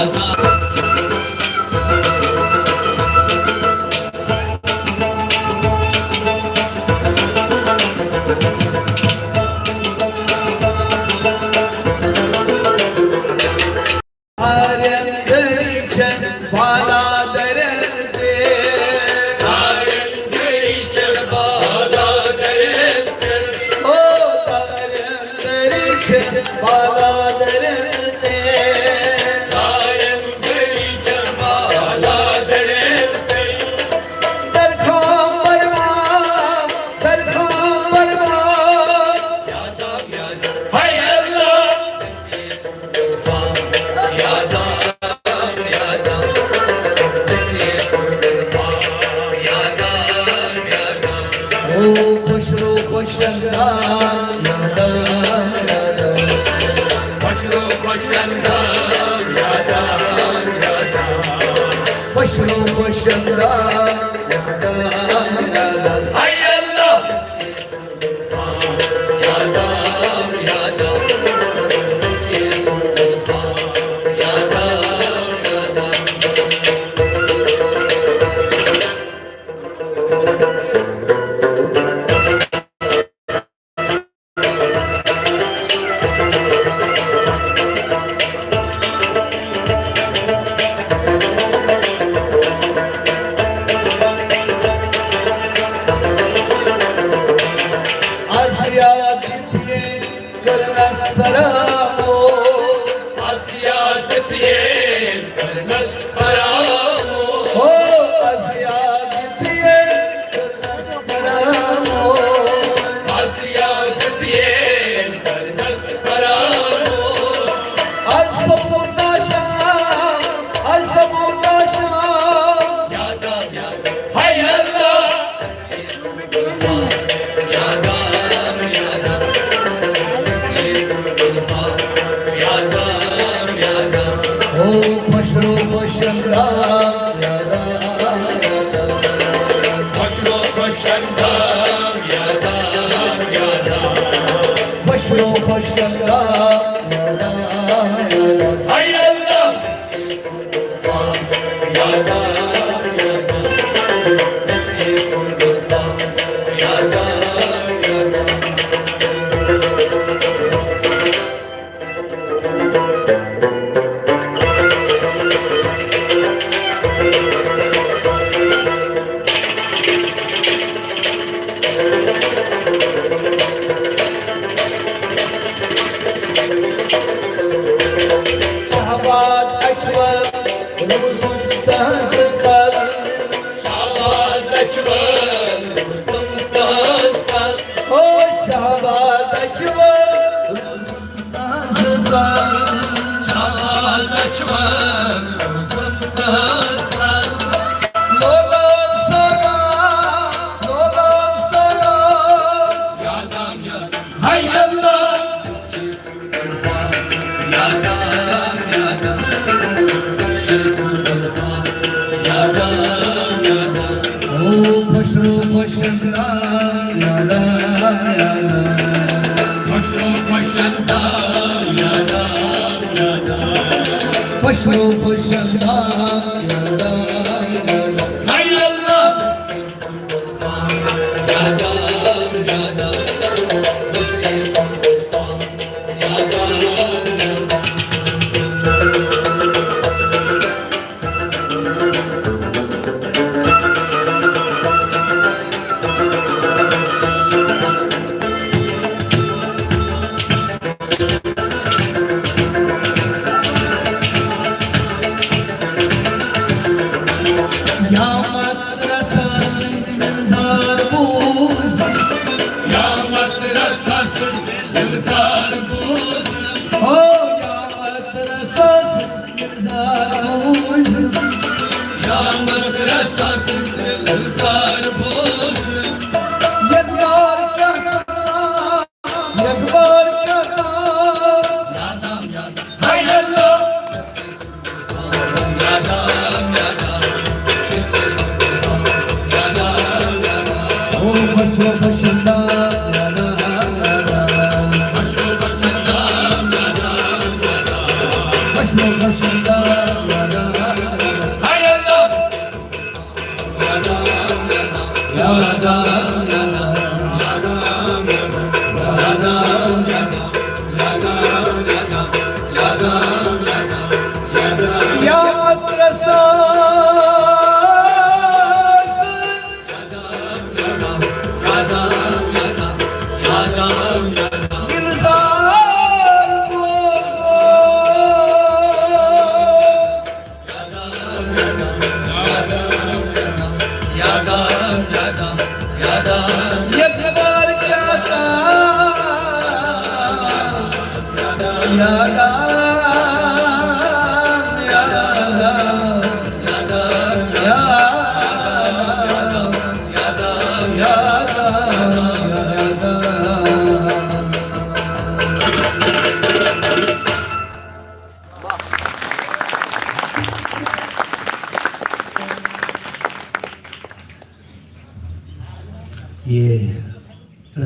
Başla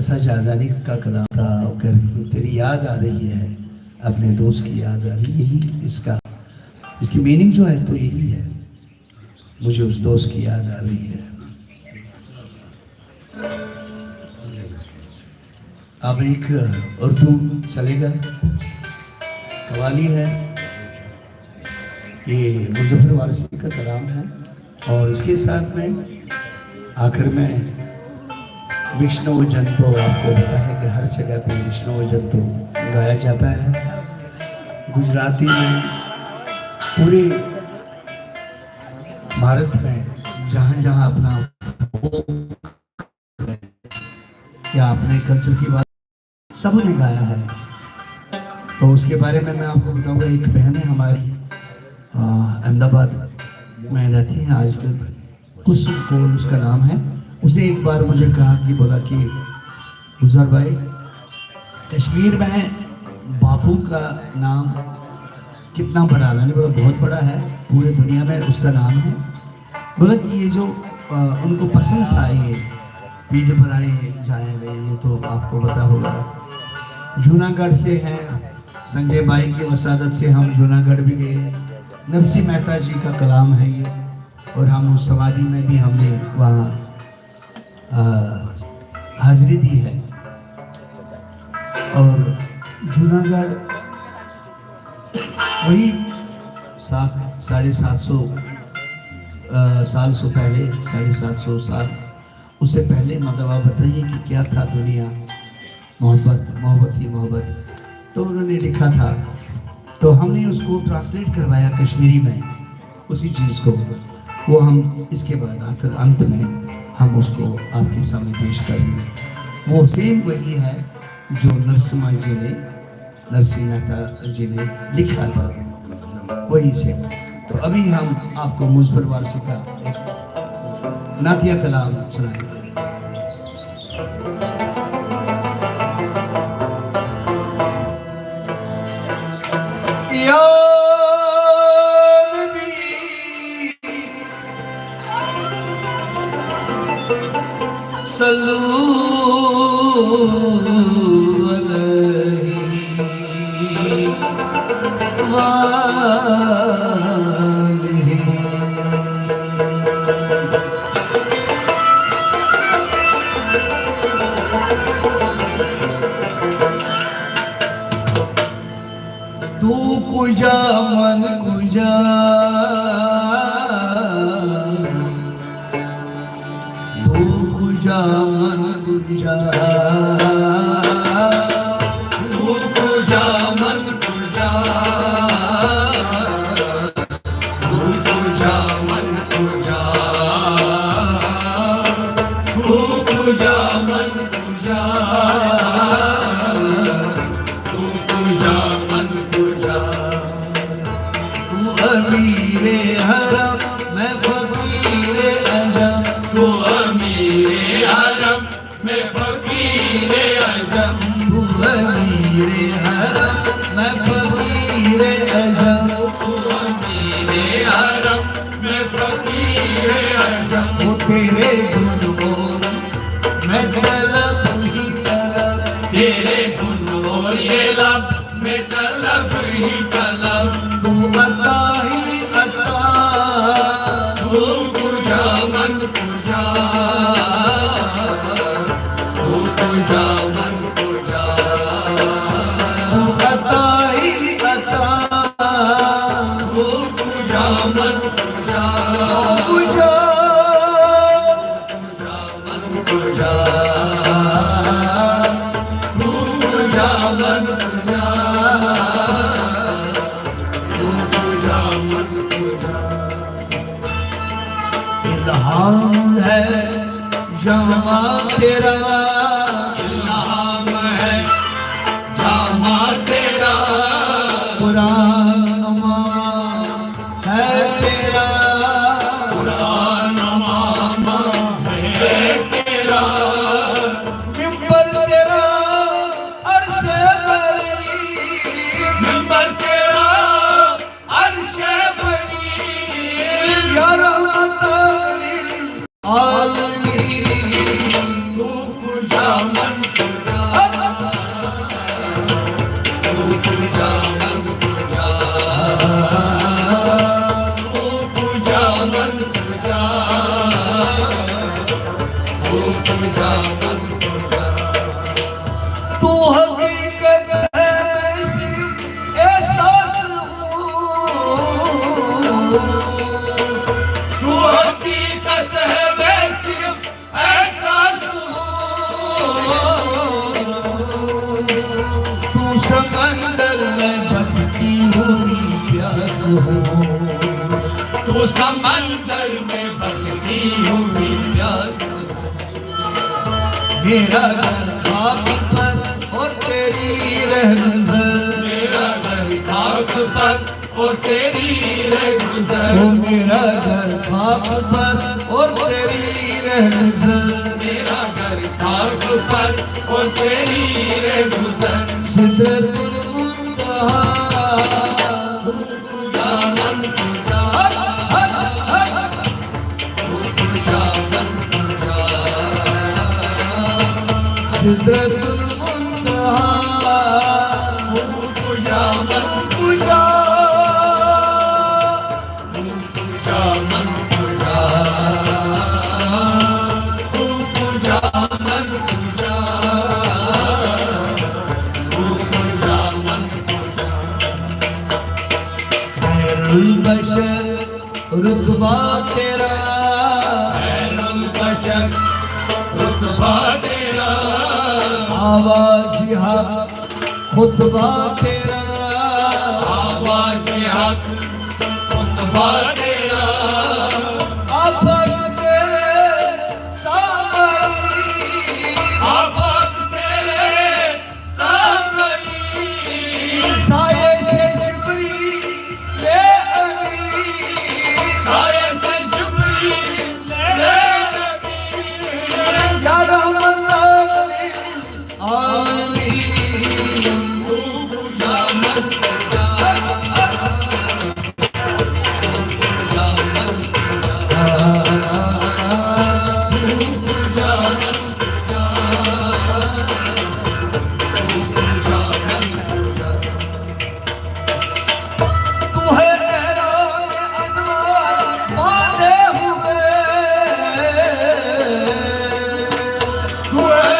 रसा जादानी का कलाम था। अगर तेरी याद आ रही है, अपने दोस्त की याद आ रही है, यही इसकी मीनिंग जो है तो यही है, मुझे उस दोस्त की याद आ रही है। अब एक उर्दू चलेगा, कवाली है, ये मुजफ्फर वारसी का कलाम है, और इसके साथ में आखिर में विष्णु जन तो आपको पता है कि हर जगह पे विष्णु जन तो गाया जाता है। गुजराती में पूरे भारत में जहाँ जहाँ अपना या अपने कल्चर की बात सबने गाया है। तो उसके बारे में मैं आपको बताऊंगा। एक बहन है हमारी अहमदाबाद में रहती है आजकल, कुसुम कौर उसका नाम है। उसने एक बार मुझे कहा कि बोला कि गुलजार भाई, कश्मीर में बापू का नाम कितना बड़ा है। मैंने बोला बहुत बड़ा है, पूरे दुनिया में उसका नाम है। बोला कि ये जो उनको पसंद था, ये वीडियो बनाए जाएंगे, ये तो आपको पता होगा। जूनागढ़ से हैं, संजय भाई की वसादत से हम जूनागढ़ भी गए। नरसिंह मेहता जी का कलाम है ये, और हम उस समाधि में भी हमने वहाँ हाजिरी दी है। और जूनागढ़ वही 750 साल से पहले, 750 साल उससे पहले, मतलब आप बताइए कि क्या था दुनिया। मोहब्बत ही मोहब्बत, तो उन्होंने लिखा था। तो हमने उसको ट्रांसलेट करवाया कश्मीरी में, उसी चीज़ को। वो हम इसके बाद आकर अंत में हम उसको आपके सामने पेश करेंगे। वो सेम वही है जो नरसिम्हा जी ने, नरसिंह मेहता जी ने लिखा था, वही से। तो अभी हम आपको मुजफ्फर वारसी का एक नातिया कलाम सुनाएंगे। सल्लू अलैहि वालिहि। तू कुजा मन कुजा, तू कुजा मन कुजा, तू कुजा मन कुजा, तू कुजा मन कुजा, तू कुजा मन कुजा, तू कुजा मन कुजा। तू अमीरे हरम मैं फकीरे अजम, तू अमीरे हरम मैं फकीरे अजम, तू अमीरे हरम मैं फकीरे अजम, तू अमीरे हरम मैं फकीरे अजम। वो तेरे गुण बोल मैं तलब ही तलब, तेरे गुण बोल ये लब मैं तलब ही तलब। तू अता ही अता, तू कुजा मन कुजा, तू कुजा मन कुजा, तू अता ही अता, तू कुजा मन कुजा, कुजा कुजा मन कुजा, तू कुजा मन कुजा, तू कुजा मन कुजा। इल्हाम है जामा तेरा, इल्हाम है जामा तेरा, कुरान है तेरा, कुरान मामा है तेरा। मिंबर तेरा अर्शे बरी, मिंबर तेरा अर्शे बरी, या रहमत लिल आलमीन। तू कुजा मन हूँ, तू समंदर में भटकी हुई प्यास। मेरा घर खाक पर और तेरी रह गुजर, मेरा घर खाक पर और तेरी रह गुजर। ओ मेरा घर खाक पर और तेरी रह गुजर, मेरा घर खाक पर और तेरी रह गुजर। सिदरतुल मुंतहा जामन तुझा, जामन तुझा, सिदरतुल मुंतहा जामन तुझा, जामन तुझा, जामन तुझा, जामन तुझा। खैरुल बशर रुतबा तेरा, खैरुल बशर रुतबा तेरा, आवाज़ हक खुतबा तेरा, आवाज़ हक खुतबा तेरा। आफत तेरे सामई, आफत तेरे सामई, साये से जिब्री ले अली, साये से जुबरी ले नबी। या रहमत आमीन। तू जामन तुझा, जामन जामन तुझा, जामन तुझा। तू है ऐरान अनवार बांधे हुए, तू है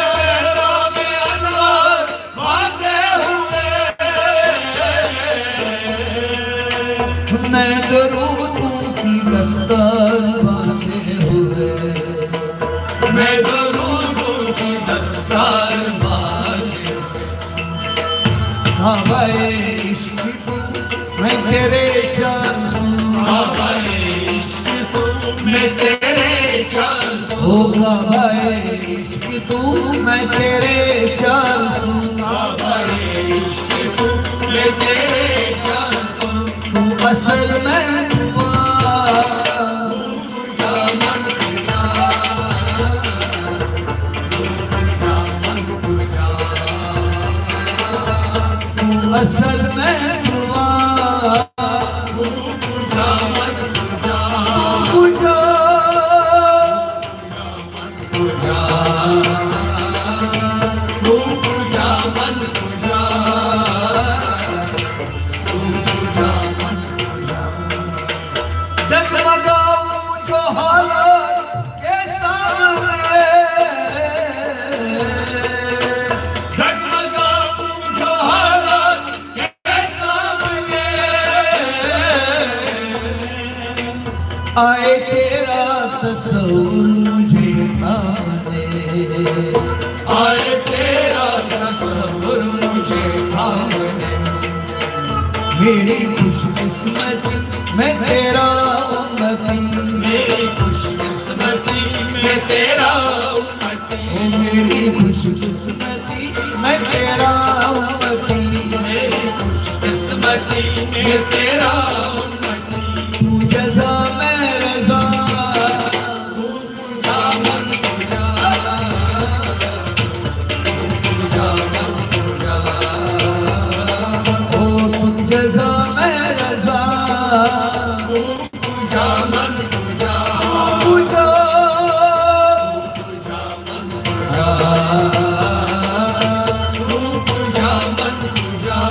राम अनवर बांधे हुए। मैं दरूदों की दस्तार बांधे हुए, मैं दरूदों की दस्तार बांधे। हवाए इश्क तू मैं तेरे चार सू, हवाए इश्क तू मैं तेरे चार सू। ओ हवाए इश्क तू मैं तेरे चार सू, हवाए इश्क तू मैं तेरे चार सू। तू असल में हुआ, जामन तुझा, जामन तुझा, तू असल में हुआ, जामन तुझा, तुझा तुझा, तू जामन तुझा, तू जामन तुझा। डगमगाऊं जो हालात के सामने, डगमगाऊं जो हालात के सामने। आए तेरा तस्वुर मुझे थामने, आए तेरा तस्वुर मुझे थामने। मेरी खुशकिस्मती मैं तेरा उम्मती, मेरी खुशकिस्मती में तेरा उम्मती। ओ मेरी खुशकिस्मती मैं तेरा उम्मती, मेरी खुशकिस्मती में तेरा उम्मती। तू जज़ा मैं रज़ा, तू जामन तुझा, तू जामन तुझा, ओ तू जज़ा मैं रज़ा, तू जामन तुझा, तुझा तू जामन तुझा, तू जामन तुझा,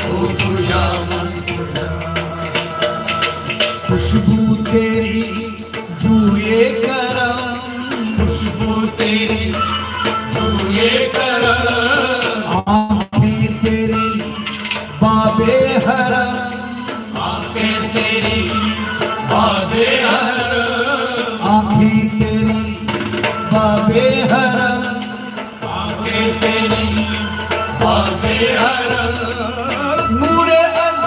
तू जामन तुझा। खुशबू तेरी जूए करम, खुशबू तेरी ये करम। आँखें तेरी बाबे हरम, आंखें तेरी बाबे हरम। आँखें तेरी बाबे हरम, आंखें तेरी बाबे हरम। नूरे अज़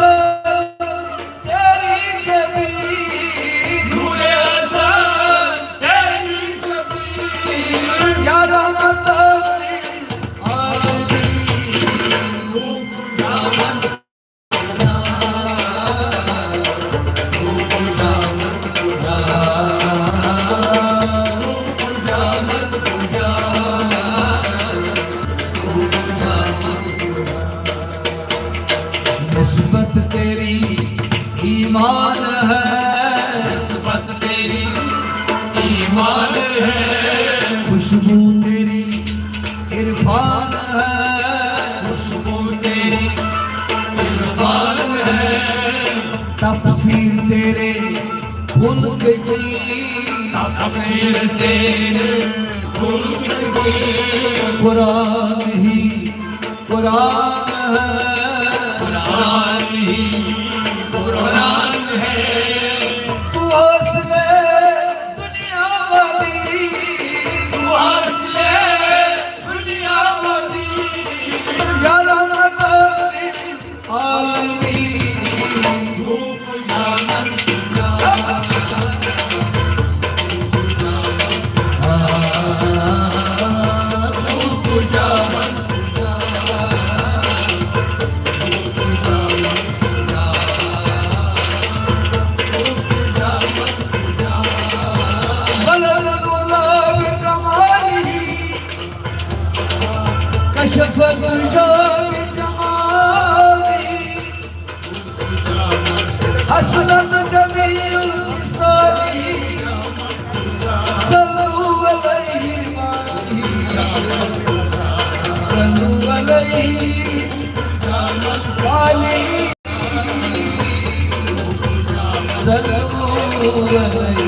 निस्बत तेरी ईमान है, निस्बत तेरी ईमान है, खुशबू तेरी इरफान है, खुशबू तेरी इरफान है, तफसीर तेरे खुल्क की, तफसीर तेरे खुल्क की, कुरान ही कुरान है, कुरान ही कुरान है। तू हौसले दुनिया वाली, तू हौसले दुनिया वाली, या रहमत लिल आलमीन। धूप जामन धूप जामन बलद गुलाब कमाली, कशफत जान जमाली, हसनत जमील साली, सल्लू अलैहि सल्लू अलैहि वाली, सल्लू अलैहि।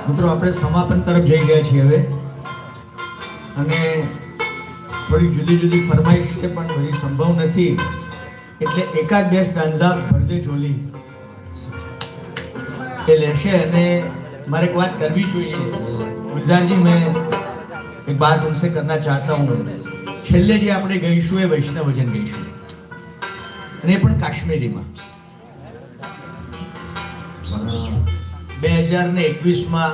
મિત્રો આપણે સમાપન તરફ જઈ ગયા છીએ હવે, અને થોડી જુદી જુદી ફરમાઈશ છે પણ બધી સંભવ નથી, એટલે એકાદ બે સ્ટાન્ઝા ભરદે જોલી એ લેશે। અને મારે એક વાત કરવી જોઈએ ગુલજારજી, मैं एक बात उनसे करना चाहता हूँ। છેલ્લે જે આપણે ગઈશું એ વૈષ્ણવજન ગઈશું, અને એ પણ કાશ્મીરીમાં। 2021માં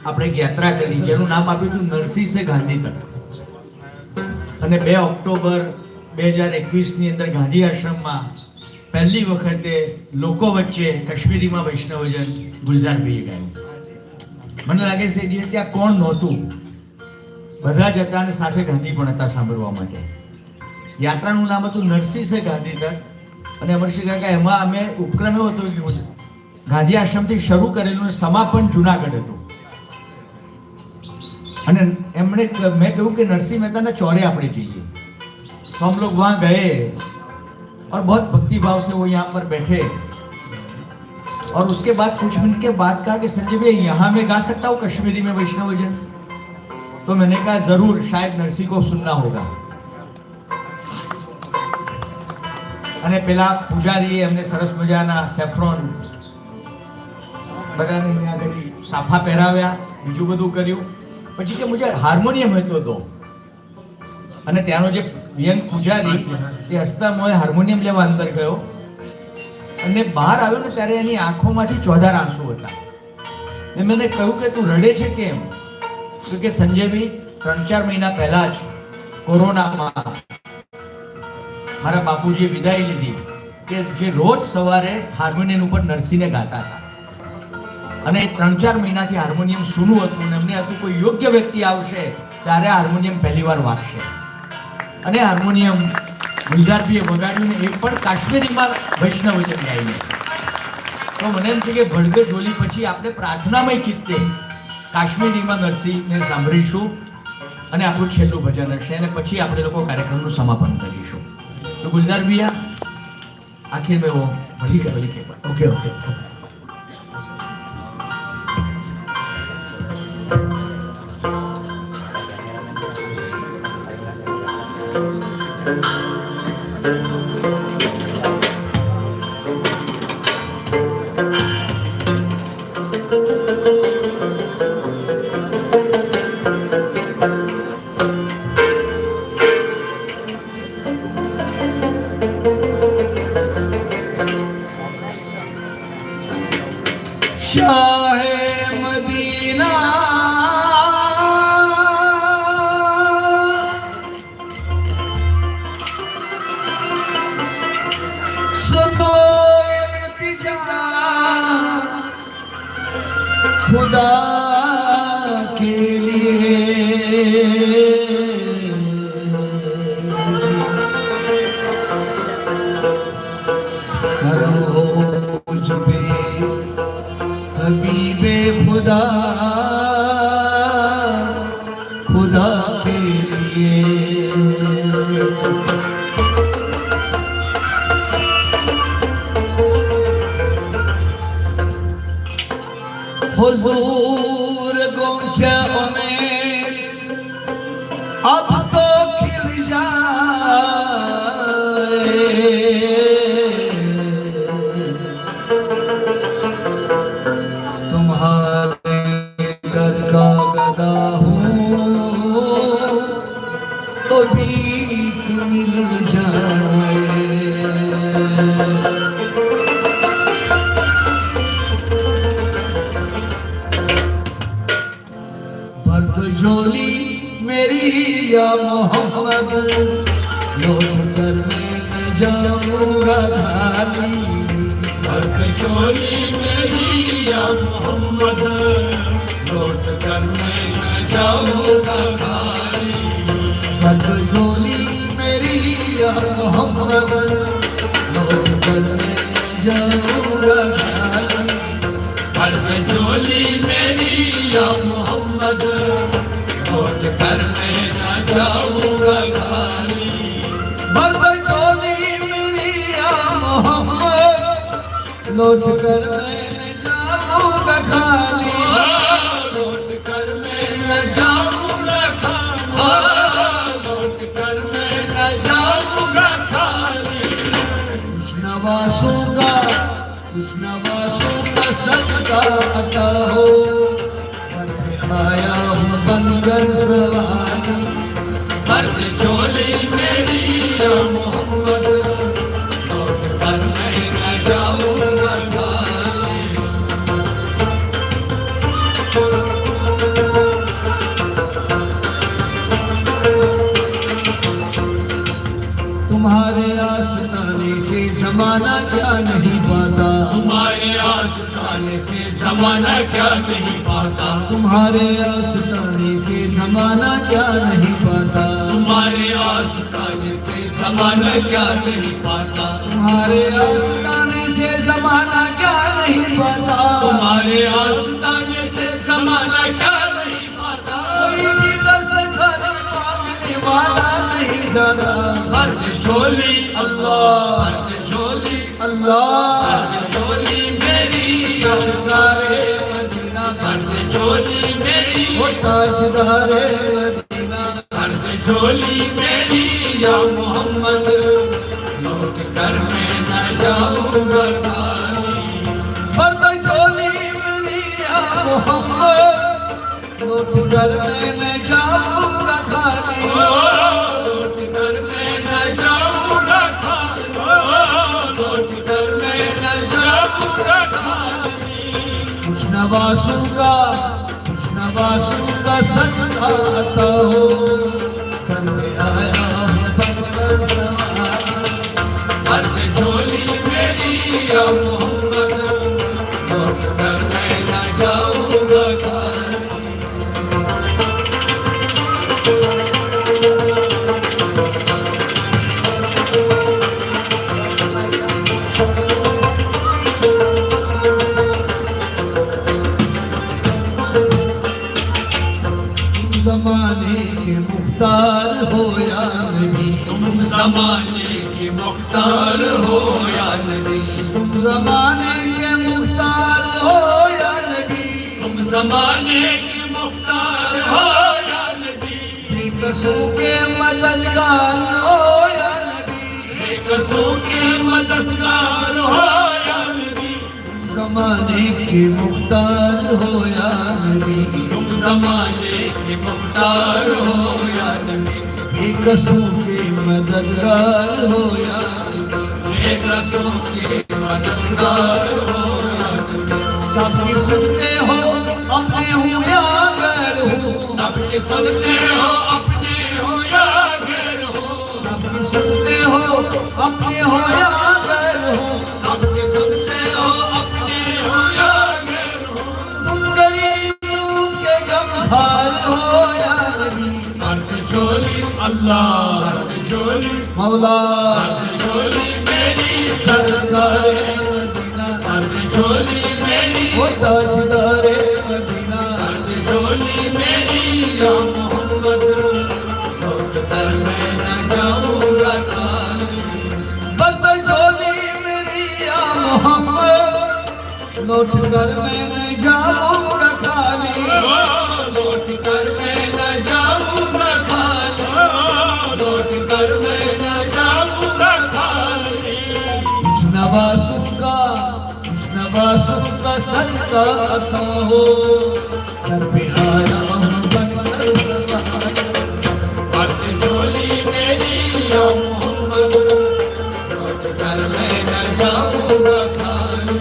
આપણે એક યાત્રા કરી જેનું નામ આપ્યું હતું નરસિંહ સે ગાંધી તક, અને 2 ઓક્ટોબર 2021 ની અંદર ગાંધી આશ્રમમાં પહેલી વખતે લોકો વચ્ચે કાશ્મીરીમાં વૈષ્ણવજન ગુલજારભાઈએ ગાયું। મને લાગે છે કે ત્યાં કોણ નહોતું, બધા જ હતા અને સાથે ગાંધી પણ હતા સાંભળવા માટે। યાત્રાનું નામ હતું નરસિંહ સે ગાંધી તક, અને અમરસિંહ કાકા એમાં અમે ઉપક્રમ એવો હતો કે ગાંધી આશ્રમથી શરૂ કરેલું સમાપન જુનાગઢ હતું, અને એમણે મેં કહ્યું કે નરસિંહ મહેતાના ચોરે આપણે જઈએ। तो हम लोग वहाँ गए और बहुत भक्ति भाव से वो यहाँ पर बैठे, और उसके बाद कुछ मिनट के बाद कहा कि संजय भाई यहाँ मैं गा सकता हूँ कश्मीरी में वैष्णवजन? तो मैंने कहा जरूर, शायद नरसिंह को सुनना होगा। અને પેલા પૂજારીએ એમને સરસ મજાના સેફ્રોન બધાને આગળ સાફા પહેરાવ્યા, બીજું બધું કર્યું। પછી કે મુજે હાર્મોનિયમ હતો તો, અને ત્યાંનો જે યંગ પૂજારી એ હસતા મોએ હાર્મોનિયમ લેવા અંદર ગયો, અને બહાર આવ્યો ને ત્યારે એની આંખોમાંથી ચોધાર આંસુ હતા। મેં મને કહ્યું કે તું રડે છે કેમ? તો કે સંજયભાઈ 3-4 મહિના પહેલા જ કોરોનામાં મારા બાપુજીએ વિદાય લીધી, કે જે રોજ સવારે હાર્મોનિયમ ઉપર નરસિંહને ગાતા હતા, અને 3-4 મહિનાથી હાર્મોનિયમ સૂનું હતું અને એમને હતું કોઈ યોગ્ય વ્યક્તિ આવશે ત્યારે હાર્મોનિયમ પહેલીવાર વાગશે. અને હાર્મોનિયમ ગુલજારભાઈએ વગાડ્યું ને એ પણ કાશ્મીરીમાં વૈષ્ણવ જઈને આવીને. તો મને એમ છે કે ભડકે ઢોલી પછી આપણે પ્રાર્થનામય ચિત્તે કાશ્મીરીમાં નરસિંહને સાંભળીશું અને આપણું છેલ્લું ભજન હશે અને પછી આપણે લોકો કાર્યક્રમનું સમાપન કરીશું. તો ગુલजार ભૈયા आखिर में वो ठीक है लिखे ओके ओके ओके शाह मदीना सुनो इल्तिजा खुदा के लिए करो मुझ पे हबीबे खुदा खुदा के लिए हुजूर गोंचा में अब तो खिल तुम्हारे घर का गदा हूँ तो भीख मिल जाए। भर झोली मेरी या मोहम्मद लौट कर मैं जाऊंगा खाली। झोली मेरी या मोहम्मद लौट कर मैं न जाऊंगा खाली। झोली मेरी या मोहम्मद लौट कर मैं जाऊंगा खाली। झोली मेरी या मोहम्मद लौट कर मैं न जाऊंगा खाली। झोली मेरी या मोहम्मद लौट कर मैं जाऊंगा खाली। लौट कर मैं न जाऊंगा खाली। लौट कर मैं न जाऊंगा खाली। कुछ नवासों का सदका अता हो आया हूँ बनकर सवारी। फर्द झोली मेरी या मोहम्मद लौट कर मैं न जाऊंगा खाली। तुम्हारे आस्ताने से जमाना क्या नहीं पाता। तुम्हारे आस्ताने से जमाना क्या नहीं पाता। तुम्हारे आस्ताने से जमाना क्या नहीं पाता। तुम्हारे आस्ताने से जमाना क्या नहीं पाता। तुम्हारे आस्ताने से जमाना क्या नहीं पाता। तुम्हारे आस्ताने से जमाना क्या नहीं पाता। कोई भी दर्श खाने मांगने वाला नहीं जाता। फर्द झोली अल्लाह फर्द झोली अल्लाह फर्द झोली मेरी ताजदारे मदीना। फर्द झोली मेरी वो ताजदारे मदीना। फर्द झोली मेरी या मोहम्मद लौट कर मैं न जाऊंगा खाली। फर्द झोली मेरी या मोहम्मद लौट कर मैं जाऊंगा खाली। लौट कर मैं न जाऊंगा खाली। लौट कर मैं न जाऊंगा खाली। कुछ नवासों का सदका अता हो करने आया हूँ बनकर सवारी। फर्द झोली मेरी या मोहम्मद लौट कर मैं न जमाने के मुख्तार हो या नबी, तुम जमाने के मुख्तार हो या नबी, तुम जमाने के मुख्तार हो या नबी, तुम जमाने के मुख्तार हो या नबी, बेकसों के मददगार हो या नबी, बेकसों के मददगार हो या नबी, जमाने के मुख्तार हो या नबी, तुम जमाने के मुख्तार हो या नबी, बेकसों के मददगार हो या नबी, बेकसों के मददगार हो या नबी, सबकी सुनते हो अपने हो या गैर हो, सबके सुनते हो अपने हो या गैर हो, सबकी सुनते हो अपने हो या गैर हो, सबके सुनते हो अपने हो या गैर हो, तुम गरीबों के गमहार हो या नबी, अर्ध झोली अल्लाह, अर्ध झोली, मौला अर्ध झोली मेरी सरकार सरकार, मदीना, अर्ध झोली मेरी, वो ताजदार मदीना, अर्ध झोली मेरी या मोहम्मद, लौट कर मैं न जाऊंगा खाली, बद झोली मेरी या मोहम्मद, लौट कर मैं न जाऊंगा खाली, लौट कर मैं न जाऊंगा खाली, लौट कर मैं न जाऊंगा खाली, नवासुफ का सदका अता हो, घर पे आया हम बनकर सहाय, अर्ध झोली मेरी या मोहम्मद, लौट कर मैं न जाऊंगा खाली,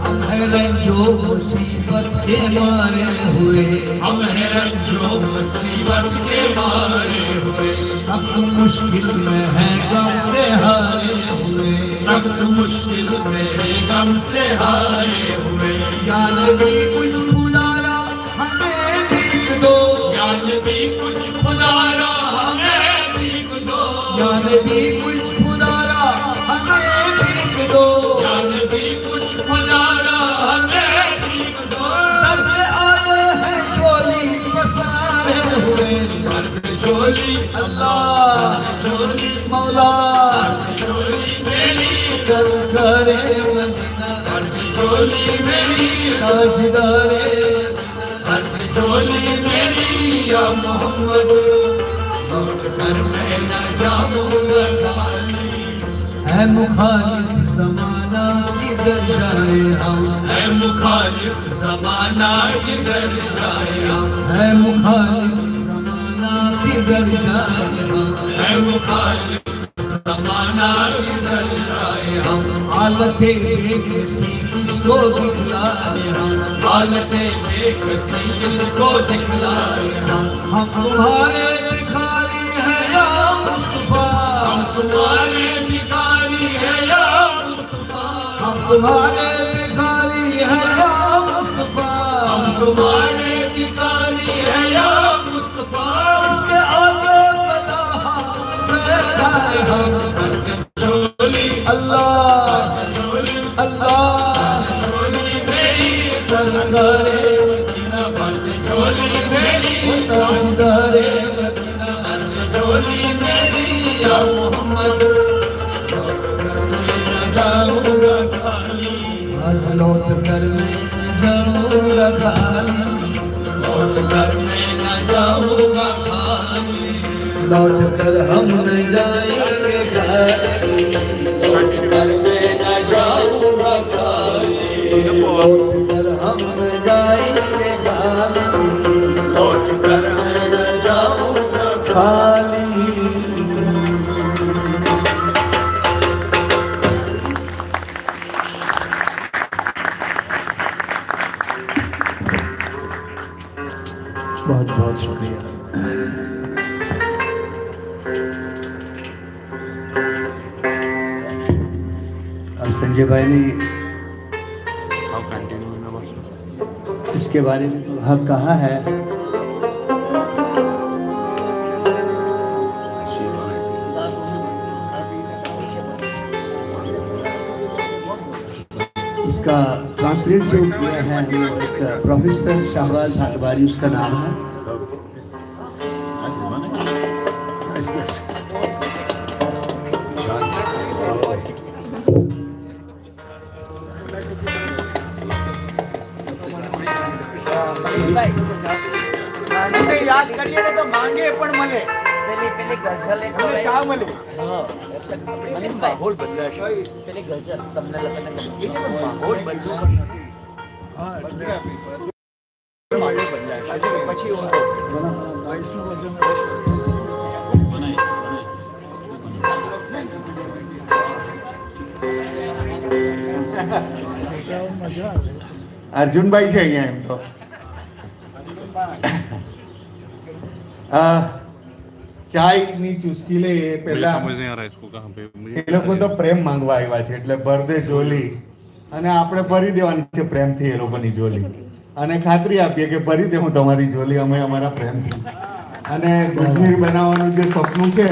हम हैं रंजो मुसीबत के मारे हुए, हम हैं रंजो मुसीबत के मारे हुए, सख्त मुश्किल में है गम से हारे हुए, सख्त मुश्किल में गम से हारे हुए, या नबी कुछ खुदारा हमें भीख दो, या नबी कुछ खुदारा हमें भीख दो, या नबी कुछ खुदारा हमें भीख दो, या नबी कुछ खुदारा हमें भीख दो, दर पे आए हैं झोली पसारे हुए, अर्ध झोली अल्लाह झोली, मौला झोली मेरी, सरकार मदीना, अर्ध झोली मेरी, ताजदार अर्ध झोली मेरी या मोहम्मद, लौट कर मैं न जाऊंगा खाली, है मुखालिफ जमाना किधर जाए हम, है मुखालिफ जमाना किधर जाए हम, है मुखालिफ जमाना किधर जाए हम, है मुखालिफ जमाना किधर जाए हम, हालतें देख सी उसको दिखलाए हम, हालतें देख सही इसको दिखलाए हम तुम्हारे भिखारी हैं या मुस्तफा, हम तुम्हारे भिखारी है या मुस्तफा, हम तुम्हारे भिखारी हैं या मुस्तफा, हम तुम्हारे भिखारी है या मुस्तफा, इसके आगे बला फैलाए हम, झोली अल्लाह झोली अल्लाह झोली मेरी सरकार मदीना, अर्ध झोली मेरी, ताजदार मदीना, अर्ध झोली मेरी या मोहम्मद, लौट कर मैं न जाऊंगा खाली, आज लौट कर मैं जाऊंगा खाली, लौट कर मैं न जाऊंगा खाली, लौट कर हम न जाएंगे खाली, लौट कर मैं न जाऊंगा खाली, लौट कर हम न जाएंगे खाली, लौट कर मैं न जाऊंगा खाली। बहुत बहुत शुक्रिया। अब संजय भाई ने इसके बारे में तो हक कहा है, इसका ट्रांसलेट जो किया है एक प्रोफेसर शाहबाज अकबारी उसका नाम है, કરીએ ને તો માંગે પણ મળે પેલી ગઝલ એક અને ચા મળે. હા એટલે મનીષભાઈ માહોલ બદલાશે. પેલી ગઝલ તમને લગન એ છે પણ માહોલ બદલવો પણ નથી. માહોલ બદલાશે પછી ઊંધો. અર્જુનભાઈ છે અહીંયા એમ તો ચાયની ચુસ્કી લે એ પહેલા समझ नहीं आ रहा है इसको कहाँ पे मुझे એ લોકો તો પ્રેમ માંગવા આવ્યા છે એટલે ભર દે ઝોલી અને આપણે ભરી દેવાની છે પ્રેમથી એ લોકોની ઝોલી અને ખાતરી આપીએ કે ભરી દે હું તમારી ઝોલી અમે અમારા પ્રેમથી અને ગુજમીર બનાવવાનું જે સપનું છે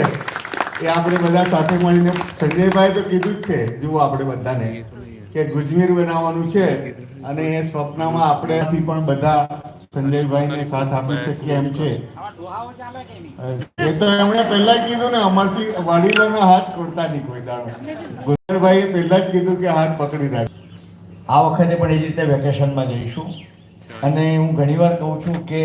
એ આપણે બધા સાથે મળીને સંજયભાઈ તો કીધું જ છે જુઓ આપણે બધાને કે ગુજમીર બનાવવાનું છે અને એ સ્વપ્નમાં આપણેથી પણ બધા સંજયભાઈને સાથ આપી શકીએ એમ છે એ તો એમણે પહેલા જ કીધું ને અમરસિંહ વડીલોના હાથ છોડતા નહીં કોઈ દાડો ગુજરભાઈએ પહેલા જ કીધું કે હાથ પકડી રાખ. આ વખતે પણ એ જ રીતે વેકેશનમાં જઈશું અને હું ઘણીવાર કહું છું કે